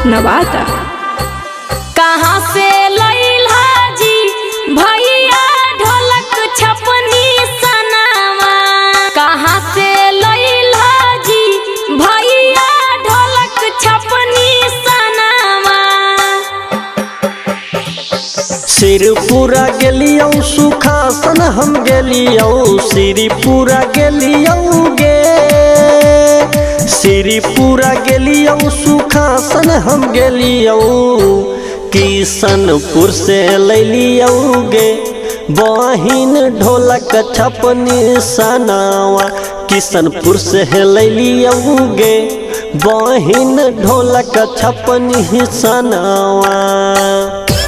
नवादा। कहाँ से लैला जी भैया ढोलक छपनी सनावा, कहाँ से लैला जी भैया ढोलक छपनी सनावा। श्रीपुरा गेलियौ सुखासन हम गेलियौ, श्रीपुरा गेलियौ गे, श्रीपुरा गेलियौ सुखासन हम गेलियौ, किशनपुर से लैलियौ गे बहिन ढोलक छपनी सनावा, किशनपुर से लैलियौ गे बहिन ढोलक छपनी सनावा।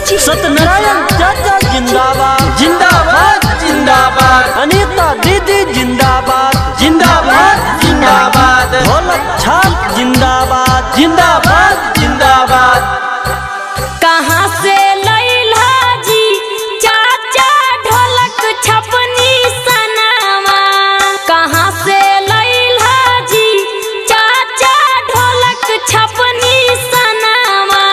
सत्यनारायण चाचा जिंदाबाद जिंदाबाद जिंदाबाद, अनीता दीदी जिंदाबाद जिंदाबाद जिंदाबाद, ढोलक छाप जिंदाबाद जिंदाबाद जिंदाबाद। कहाँ से लैला जी चाचा ढोलक छपनी सनावा, कहाँ से लैला जी चाचा ढोलक छपनी सनावा।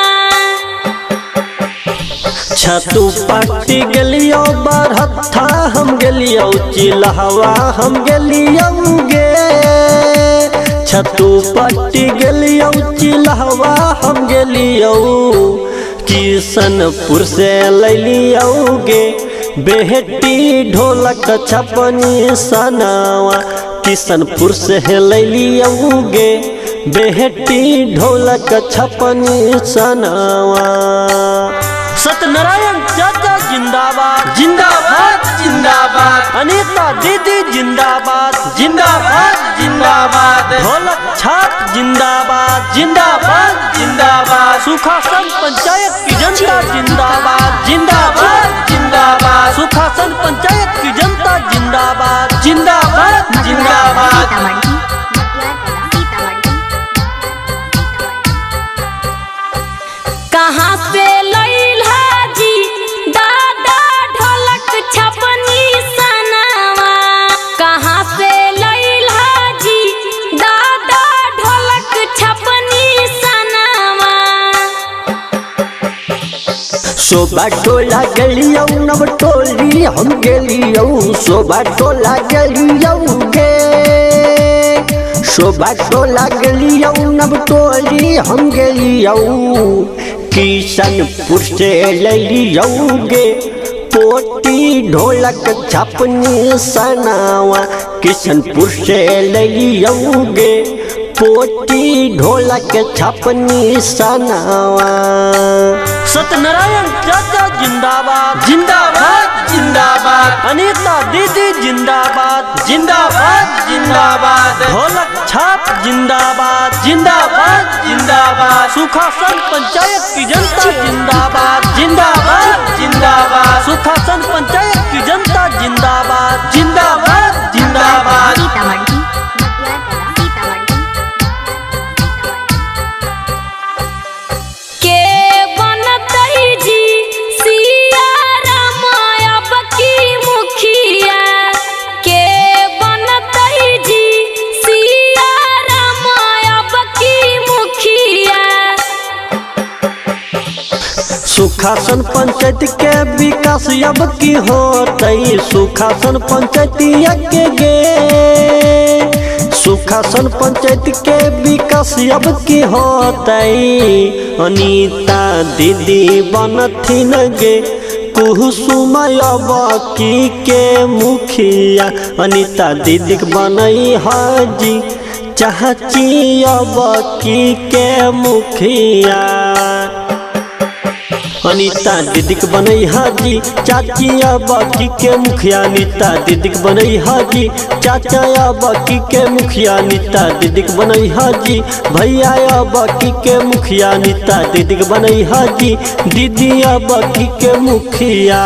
छतु पट्टी गेलियौ बरहत्था हम गेलियौ, चिल्हवा हम गेलियौ गे, छतु पट्टी गेलियौ चिल्हवा हम गेलियौ, किशनपुर से लैलियौ गे बेहटी ढोलक छपनी सनावा, किशनपुर से लैलियौ गे बेहटी ढोलक छपनी सनावा। सत्यनारायण चाचा जिंदाबाद जिंदाबाद जिंदाबाद, अनीता दीदी जिंदाबाद जिंदाबाद जिंदाबाद, ढोलक छाप जिंदाबाद जिंदाबाद जिंदाबाद, सुखासन पंचायत की जनता जिंदाबाद जिंदाबाद जिंदाबाद, सुखासन पंचायत की जनता जिंदाबाद जिंदाबाद जिंदाबाद। कहाँ से लैला जी दादा ढोलक छपनी सनावा, कहाँ से लैला जी दादा ढोलक छपनी सनावा। शोभा टोला गेलियौ नव टोली हम गेलियौ, शोभा टोला गेलियौ गे, शोभा टोला गेलियौ नव टोली हम गेलियौ, किशनपुर से लैलियौ गे पोटी ढोलक छपनी सनावा, किशनपुर से लैलियौ गे पोटी ढोलक छपनी सनावा। सत्यनारायण चाचा जिंदाबाद जिंदाबाद जिंदाबाद, अनीता दीदी जिंदाबाद जिंदाबाद जिंदाबाद, ढोलक छाप जिंदाबाद जिंदाबाद जिंदाबाद, सुखासन पंचायत की जनता जिंदाबाद जिंदाबाद जिंदाबाद, सुखासन पंचायत की जनता जिंदाबाद जिंदाबाद जिंदाबाद। सुखासन पंचायत के विकास अब की होतई, सुखासन पंचायतिया के गे, सुखासन पंचायत के विकास अब की होतई, अनीता दीदी बनथिन गे कुसुम अब की के मुखिया, अनीता दीदी बनई हाजी चाची अब की के मुखिया, अनीता दीदिक बनई हाजी चाचिया बाकी के मुखिया, अनीता दीदिक बनई हाजी चाचा बाकी के मुखिया, अनीता दीदिक बनई हाजी भैया बाकी के मुखिया, अनीता दीदिक बनई हाजी दीदिया बाकी के मुखिया।